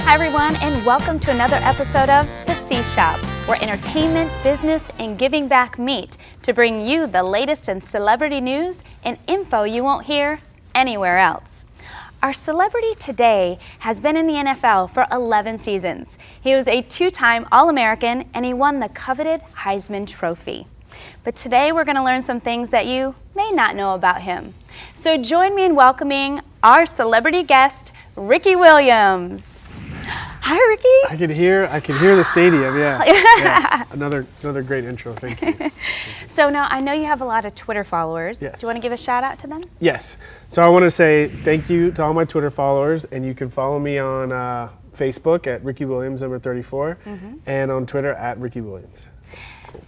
Hi everyone, and welcome to another episode of The C Shop, where entertainment, business, and giving back meet to bring you the latest in celebrity news and info you won't hear anywhere else. Our celebrity today has been in the NFL for 11 seasons. He was a two-time All-American, and he won the coveted Heisman Trophy. But today we're going to learn some things that you may not know about him. So join me in welcoming our celebrity guest, Ricky Williams. Hi, Ricky. I can hear the stadium. Yeah. Another great intro. Thank you. So now I know you have a lot of Twitter followers. Yes. Do you want to give a shout out to them? Yes. So I want to say thank you to all my Twitter followers, and you can follow me on Facebook at Ricky Williams number 34, and on Twitter at Ricky Williams.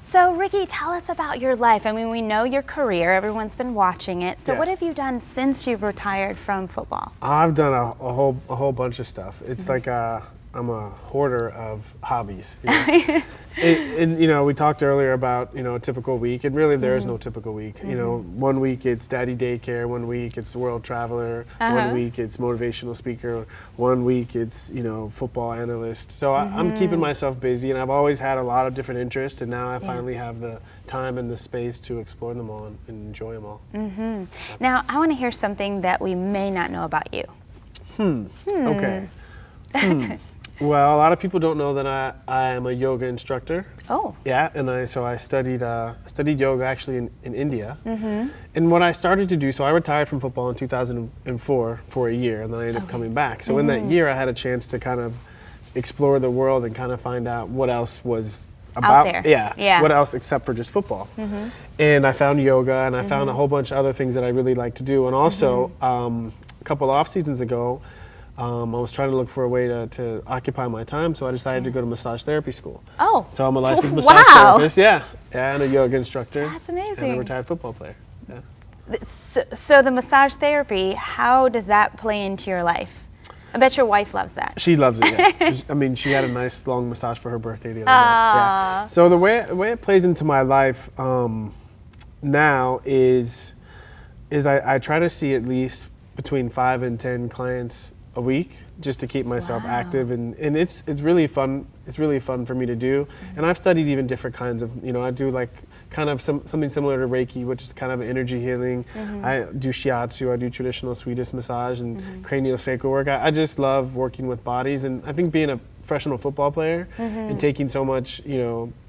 So Ricky, tell us about your life. I mean, we know your career. Everyone's been watching it. So Yeah. what have you done since you've retired from football? I've done a whole bunch of stuff. It's like I'm a hoarder of hobbies. You know? And you know, we talked earlier about a typical week, and really there is no typical week. You know, one week it's daddy daycare, one week it's world traveler, one week it's motivational speaker, one week it's football analyst. So I'm keeping myself busy, and I've always had a lot of different interests, and now I finally have the time and the space to explore them all and enjoy them all. Now, I want to hear something that we may not know about you. Okay. Well, a lot of people don't know that I am a yoga instructor. Oh. Yeah, and I studied yoga actually in India. And what I started to do, so I retired from football in 2004 for a year, and then I ended up coming back. So in that year, I had a chance to kind of explore the world and kind of find out what else was about out there. Yeah. What else except for just football. And I found yoga, and I found a whole bunch of other things that I really like to do. And also, a couple off seasons ago, I was trying to look for a way to occupy my time, so I decided to go to massage therapy school. Oh. So I'm a licensed massage therapist, and a yoga instructor. That's amazing. And a retired football player. Yeah. So the massage therapy, how does that play into your life? I bet your wife loves that. She loves it, yeah. I mean, she had a nice long massage for her birthday the other day. Yeah. So the way it plays into my life now is I try to see at least between 5 and 10 clients a week, just to keep myself active, and it's really fun. It's really fun for me to do. And I've studied even different kinds of, I do like kind of something similar to Reiki, which is kind of energy healing. I do shiatsu, I do traditional Swedish massage and craniosacral work. I just love working with bodies, and I think being a professional football player and taking so much,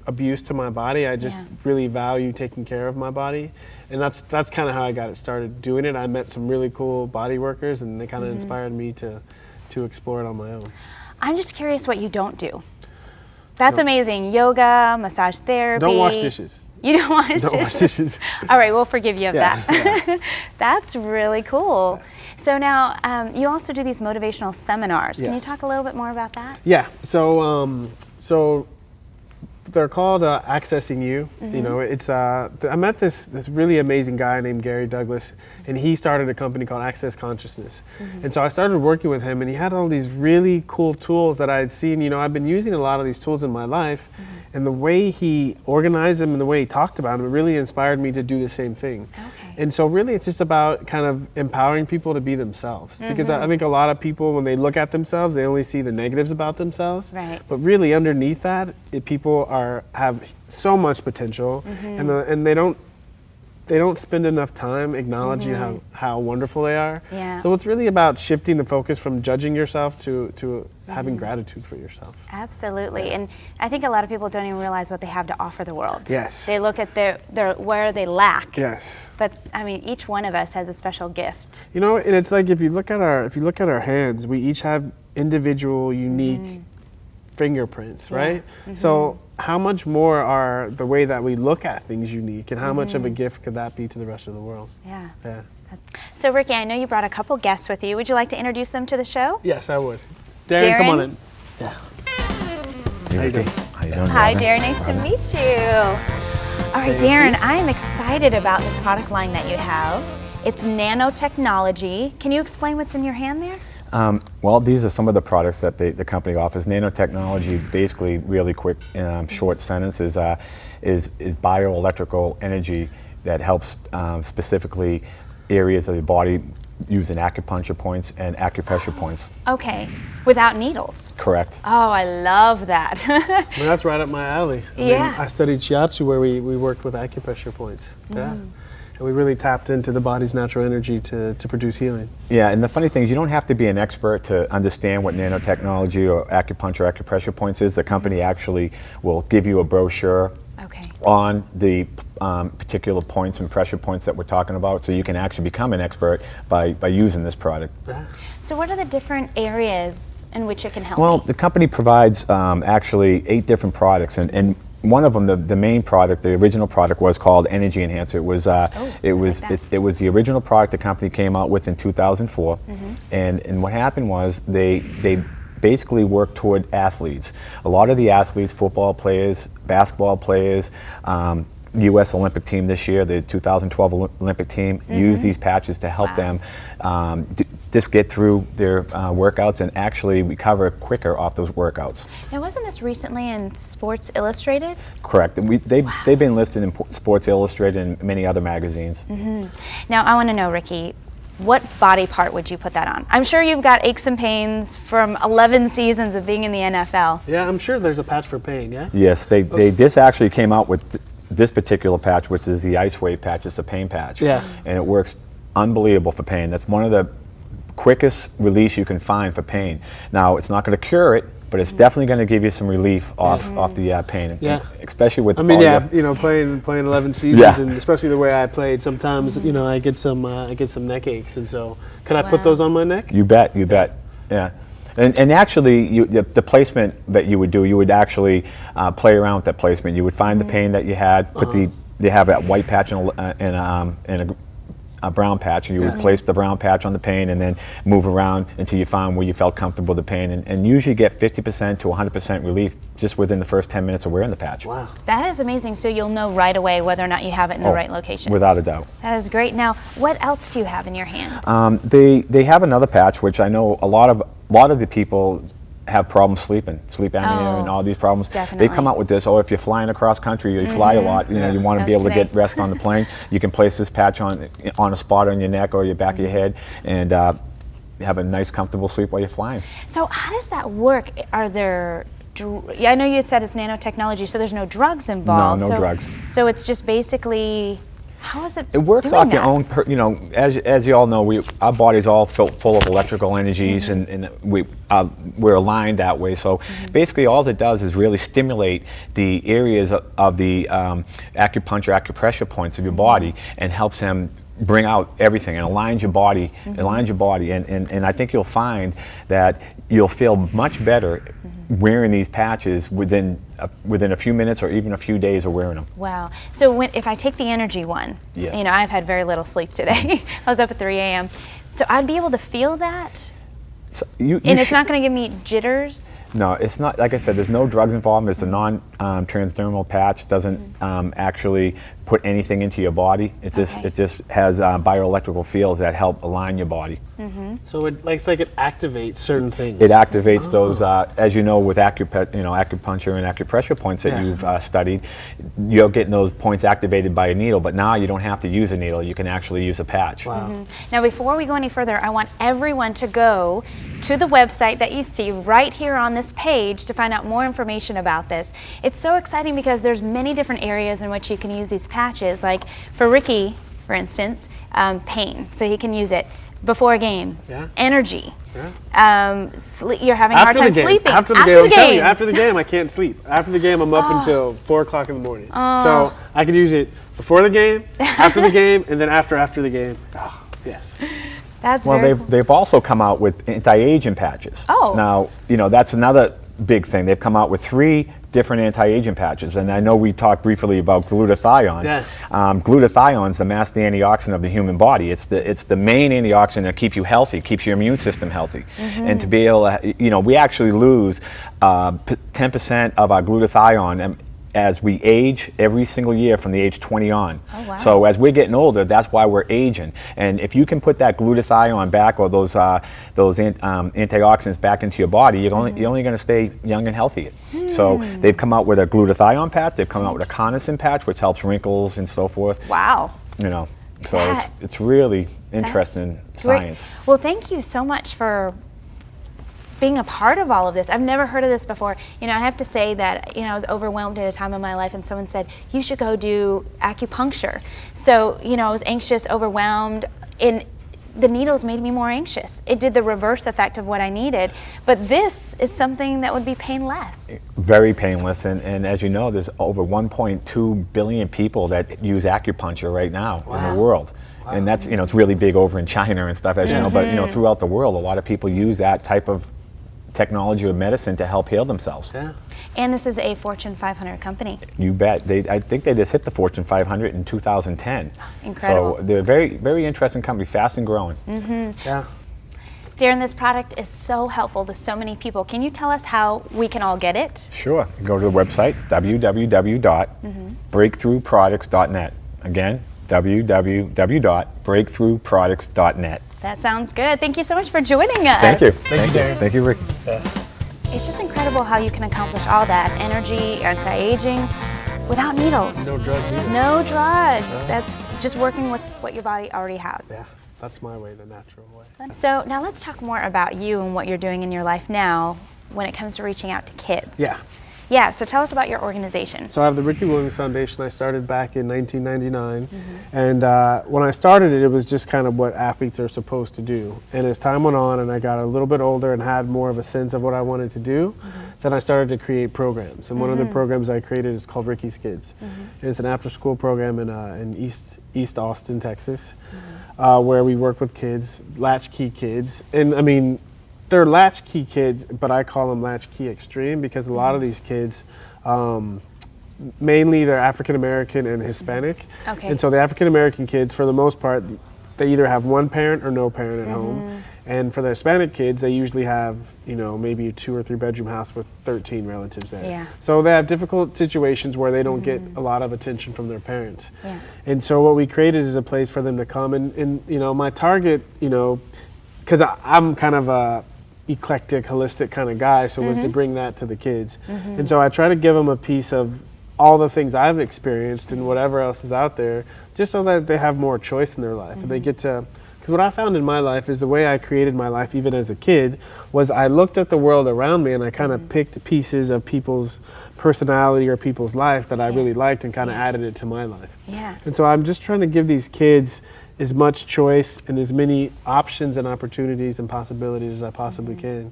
abuse to my body, I just really value taking care of my body. And that's kind of how I got it started doing it. I met some really cool body workers, and they kind of inspired me to explore it on my own. I'm just curious what you don't do. That's amazing. Yoga, massage therapy. Don't wash dishes. You don't wash dishes? Don't wash dishes. All right, we'll forgive you of that. Yeah. That's really cool. So now, you also do these motivational seminars. Can you talk a little bit more about that? Yeah. So they're called Accessing You. It's I met this really amazing guy named Gary Douglas, and he started a company called Access Consciousness. And so I started working with him, and he had all these really cool tools that I had seen. I've been using a lot of these tools in my life, and the way he organized them and the way he talked about them, it really inspired me to do the same thing. And so really it's just about kind of empowering people to be themselves. Because I think a lot of people, when they look at themselves, they only see the negatives about themselves. Right. But really underneath that, people have so much potential, and they don't spend enough time acknowledging how wonderful they are. Yeah. So it's really about shifting the focus from judging yourself to having gratitude for yourself. Absolutely. And I think a lot of people don't even realize what they have to offer the world. Yes. They look at their where they lack. Yes. But I mean, each one of us has a special gift. And it's like if you look at our hands, we each have individual, unique fingerprints, right? So how much more are the way that we look at things unique, and how much of a gift could that be to the rest of the world? Yeah. Yeah. So Ricky, I know you brought a couple guests with you. Would you like to introduce them to the show? Yes, I would. Darren, come on in. Yeah. How you doing? How you doing? Hi, Darren. Nice to meet you. All right, Darren, I am excited about this product line that you have. It's nanotechnology. Can you explain what's in your hand there? Well, these are some of the products that the company offers. Nanotechnology, basically, really quick, short sentence, is bioelectrical energy that helps specifically areas of the body using acupuncture points and acupressure points. Okay, without needles. Correct. Oh, I love that. Well, that's right up my alley. I mean, I studied shiatsu where we worked with acupressure points. Yeah. And we really tapped into the body's natural energy to produce healing. Yeah, and the funny thing is you don't have to be an expert to understand what nanotechnology or acupuncture, acupressure points is. The company actually will give you a brochure on the particular points and pressure points that we're talking about, so you can actually become an expert by using this product. So what are the different areas in which it can help Well, me? the company provides actually 8 different products, and one of them, the main product, the original product, was called Energy Enhancer. It was it was the original product the company came out with in 2004, and what happened was they basically worked toward athletes. A lot of the athletes, football players, basketball players, U.S. Olympic team this year, the 2012 Olympic team, used these patches to help them just get through their workouts and actually recover quicker off those workouts. Now, wasn't this recently in Sports Illustrated? Correct. They've been listed in Sports Illustrated and many other magazines. Now, I want to know, Ricky, what body part would you put that on? I'm sure you've got aches and pains from 11 seasons of being in the NFL. Yeah, I'm sure there's a patch for pain, yeah? Yes, they just actually came out with this particular patch, which is the icewave patch. It's a pain patch. Yeah. And it works unbelievable for pain. That's one of the quickest release you can find for pain. Now, it's not going to cure it, but it's definitely going to give you some relief off the pain. Yeah. Especially with playing 11 seasons, and especially the way I played, sometimes I get some neck aches, and so could I put those on my neck? You bet, yeah. And actually, the placement that you would do, you would actually play around with that placement. You would find the pain that you had, they have that white patch and a brown patch, and you would place the brown patch on the pain and then move around until you found where you felt comfortable with the pain, and usually get 50% to 100% relief just within the first 10 minutes of wearing the patch. Wow. That is amazing. So you'll know right away whether or not you have it in the right location. Without a doubt. That is great. Now, what else do you have in your hand? They have another patch, which I know a lot of the people have problems sleeping, sleep apnea and all these problems. Definitely. They come out with this, if you're flying across country, you fly a lot, you want to be able to get rest on the plane, you can place this patch on a spot on your neck or your back of your head and have a nice comfortable sleep while you're flying. So how does that work? Are there, I know you had said it's nanotechnology, so there's no drugs involved. No drugs. So it's just basically, how is it It works doing off your that? own, as you all know, our body's all full of electrical energies, and we're aligned that way. So basically all it does is really stimulate the areas of the acupuncture, acupressure points of your body and helps them bring out everything and aligns your body, and I think you'll find that you'll feel much better wearing these patches within a few minutes or even a few days of wearing them. Wow. So if I take the energy one, I've had very little sleep today. I was up at 3 a.m. So I'd be able to feel that? So it's not going to give me jitters? No, it's not. Like I said, there's no drugs involved. It's a non-transdermal patch. It doesn't actually put anything into your body. It just has bioelectrical fields that help align your body. So it's like it activates certain things. It activates those, as you know, with acupuncture and acupressure points that you've studied. You're getting those points activated by a needle, but now you don't have to use a needle. You can actually use a patch. Wow. Now, before we go any further, I want everyone to go to the website that you see right here on this page to find out more information about this. It's so exciting because there's many different areas in which you can use these patches. Like for Ricky, for instance, pain, so he can use it before a game. Energy. You're having a hard time sleeping. After the game, I'm telling you, after the game I can't sleep. After the game I'm up until 4 o'clock in the morning. So I can use it before the game, after the game, and then after the game. Oh, yes. That's they've also come out with anti-aging patches. Now, that's another big thing. They've come out with 3 different anti-aging patches, and I know we talked briefly about glutathione. Glutathione is the master antioxidant of the human body. It's the main antioxidant that keeps you healthy, keeps your immune system healthy. And to be able to, we actually lose 10% of our glutathione as we age every single year from the age 20 on. So as we're getting older, that's why we're aging. And if you can put that glutathione back, or those antioxidants back into your body, you're only going to stay young and healthy. So they've come out with a glutathione patch. They've come out with a Carnosine patch, which helps wrinkles and so forth. Wow. So it's really interesting science. Great. Well, thank you so much for being a part of all of this. I've never heard of this before. You know, I have to say that, you know, I was overwhelmed at a time in my life and someone said, you should go do acupuncture. So, you know, I was anxious, overwhelmed, and the needles made me more anxious. It did the reverse effect of what I needed. But this is something that would be painless. Very painless. And as you know, there's over 1.2 billion people that use acupuncture right now in the world. Wow. And that's, you know, it's really big over in China and stuff, as you know, but, you know, throughout the world, a lot of people use that type of technology or medicine to help heal themselves. Yeah. And this is a Fortune 500 company. You bet. I think they just hit the Fortune 500 in 2010. Incredible. So they're a very, very interesting company, fast and growing. Yeah. Darren, this product is so helpful to so many people. Can you tell us how we can all get it? Sure. Go to the website, www.breakthroughproducts.net. Again, www.breakthroughproducts.net. That sounds good. Thank you so much for joining us. Thank you. Thank you, Darren. Thank you, Ricky. It's just incredible how you can accomplish all that energy, anti-aging, without needles. No drugs either. No drugs. That's just working with what your body already has. Yeah, that's my way, the natural way. So now let's talk more about you and what you're doing in your life now when it comes to reaching out to kids. Yeah. Yeah, so tell us about your organization. So I have the Ricky Williams Foundation. I started back in 1999. And when I started it, it was just kind of what athletes are supposed to do. And as time went on and I got a little bit older and had more of a sense of what I wanted to do, then I started to create programs. And one of the programs I created is called Ricky's Kids. And it's an after-school program in East Austin, Texas, where we work with kids, latchkey kids. And I mean, they're latchkey kids, but I call them latchkey extreme because a lot of these kids, mainly they're African American and Hispanic. Okay. And so the African American kids, for the most part, they either have one parent or no parent at home. And for the Hispanic kids, they usually have, you know, maybe a 2 or 3 bedroom house with 13 relatives there. Yeah. So they have difficult situations where they don't get a lot of attention from their parents. Yeah. And so what we created is a place for them to come and you know, my target, you know, because I'm kind of a eclectic, holistic kind of guy, so was to bring that to the kids. And so I try to give them a piece of all the things I've experienced and whatever else is out there, just so that they have more choice in their life. And they get to, because what I found in my life is the way I created my life, even as a kid, was I looked at the world around me and I kind of picked pieces of people's personality or people's life that I really liked and kind of added it to my life. Yeah. And so I'm just trying to give these kids as much choice and as many options and opportunities and possibilities as I possibly can.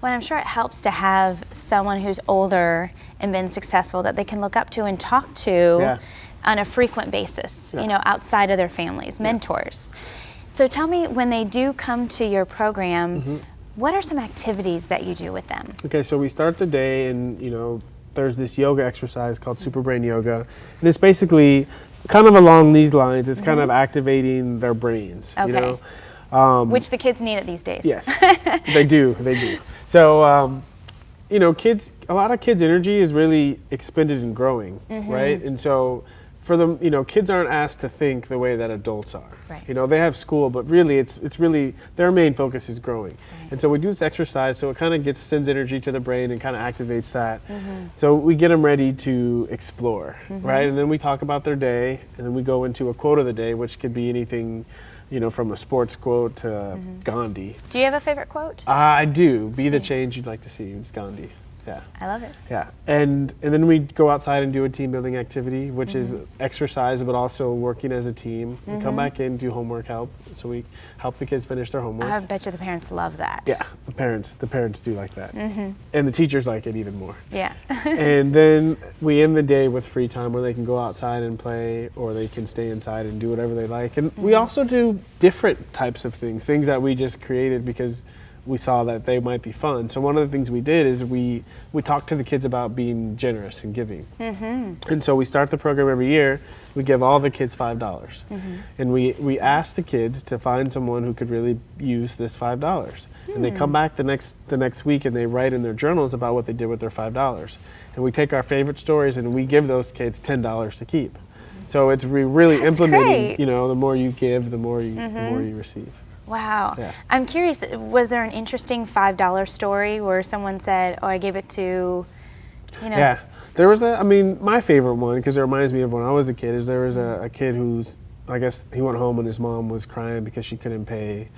Well, I'm sure it helps to have someone who's older and been successful that they can look up to and talk to on a frequent basis, you know, outside of their families, mentors. So tell me, when they do come to your program, what are some activities that you do with them? Okay, so we start the day and, you know, there's this yoga exercise called Super Brain Yoga. And it's basically kind of along these lines. It's kind of activating their brains, you know. Which the kids need it these days. Yes, they do. So, you know, a lot of kids' energy is really expended in growing, right? And so for them, you know, kids aren't asked to think the way that adults are. Right. You know, they have school, but really it's really, their main focus is growing. Right. And so we do this exercise, so it kind of sends energy to the brain and kind of activates that. So we get them ready to explore, right? And then we talk about their day, and then we go into a quote of the day, which could be anything, you know, from a sports quote to Gandhi. Do you have a favorite quote? I do. Be the change you'd like to see. It's Gandhi. Yeah. I love it. Yeah. And then we go outside and do a team building activity, which is exercise, but also working as a team. We come back in, do homework help. So we help the kids finish their homework. I bet you the parents love that. Yeah, the parents do like that. And the teachers like it even more. Yeah. And then we end the day with free time where they can go outside and play, or they can stay inside and do whatever they like. And we also do different types of things that we just created because we saw that they might be fun. So one of the things we did is we talked to the kids about being generous and giving. And so we start the program every year. We give all the kids $5. And we ask the kids to find someone who could really use this $5. And they come back the next week and they write in their journals about what they did with their $5. And we take our favorite stories and we give those kids $10 to keep. So it's really implementing, great. you know, the more you give, the more you receive. Wow. Yeah. I'm curious, was there an interesting $5 story where someone said, oh, I gave it to, you know. Yeah. There was my favorite one, because it reminds me of when I was a kid, is there was a kid whose I guess he went home and his mom was crying because she couldn't pay.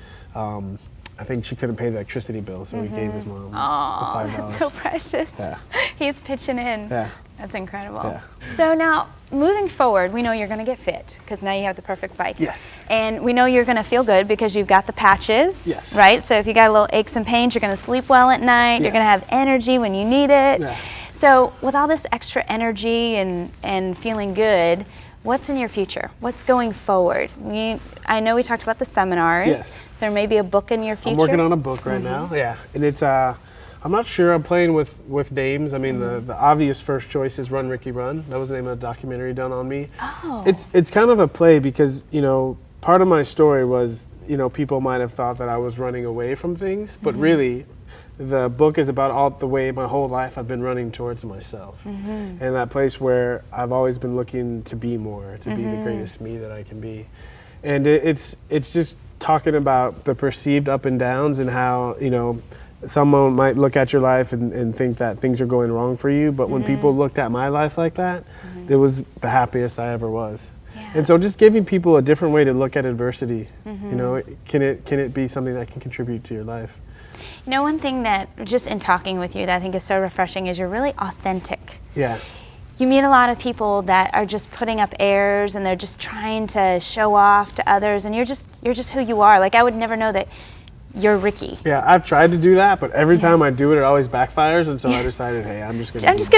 I think she couldn't pay the electricity bill, so he gave his mom the $5. That's so precious. Yeah. He's pitching in. Yeah. That's incredible. Yeah. So now, moving forward, we know you're going to get fit because now you have the perfect bike. Yes. And we know you're going to feel good because you've got the patches. Yes. Right? So if you got a little aches and pains, you're going to sleep well at night. Yes. You're going to have energy when you need it. Yeah. So with all this extra energy and feeling good, what's in your future? What's going forward? I know we talked about the seminars. Yes. There may be a book in your future. I'm working on a book right now. Yeah, and it's I'm not sure. I'm playing with names. I mean, the obvious first choice is Run Ricky Run. That was the name of the documentary done on me. Oh. It's kind of a play because part of my story was people might have thought that I was running away from things, but really, the book is about all the way my whole life I've been running towards myself, and that place where I've always been looking to be more, to be the greatest me that I can be, and it's just talking about the perceived up and downs and how someone might look at your life and think that things are going wrong for you, but when people looked at my life like that, it was the happiest I ever was. Yeah. And so just giving people a different way to look at adversity, can it be something that can contribute to your life? One thing that, just in talking with you, that I think is so refreshing is you're really authentic. Yeah. You meet a lot of people that are just putting up airs and they're just trying to show off to others, and you're just who you are. Like, I would never know that you're Ricky. Yeah, I've tried to do that, but every time I do it, it always backfires, and so I decided, hey, I'm just gonna be me. I'm just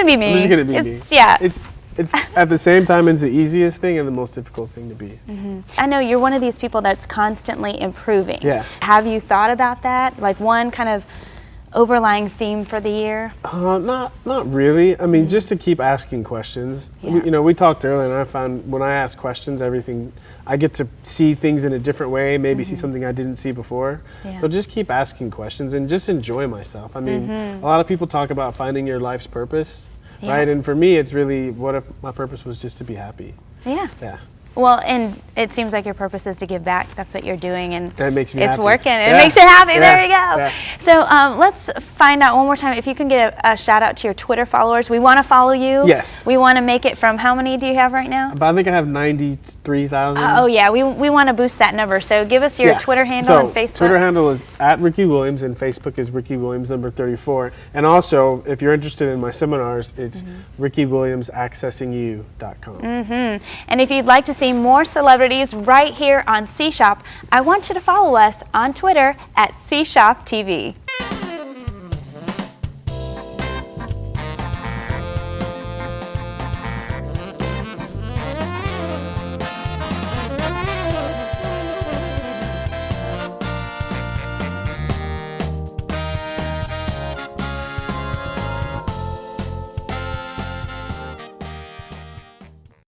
gonna be me. Yeah. It's at the same time, it's the easiest thing and the most difficult thing to be. I know you're one of these people that's constantly improving. Yeah. Have you thought about that? Like one kind of overlying theme for the year? Not really. I mean, just to keep asking questions. Yeah. We talked earlier, and I found when I ask questions, I get to see things in a different way, maybe see something I didn't see before. Yeah. So just keep asking questions and just enjoy myself. I mean, a lot of people talk about finding your life's purpose, right? And for me, it's really, what if my purpose was just to be happy? Yeah. Yeah. Well, and it seems like your purpose is to give back. That's what you're doing, and that makes me it's happy. Working. It makes you happy. Yeah. There you go. Yeah. So let's find out one more time if you can get a shout out to your Twitter followers. We want to follow you. Yes. We want to make it from, how many do you have right now? But I think I have 93,000. Oh yeah, we want to boost that number. So give us your Twitter handle and Facebook. Twitter handle is @RickyWilliams, and Facebook is RickyWilliams34. And also, if you're interested in my seminars, it's RickyWilliamsAccessingYou.com. And if you'd like to see more celebrities right here on C Shop, I want you to follow us on Twitter @CShopTV.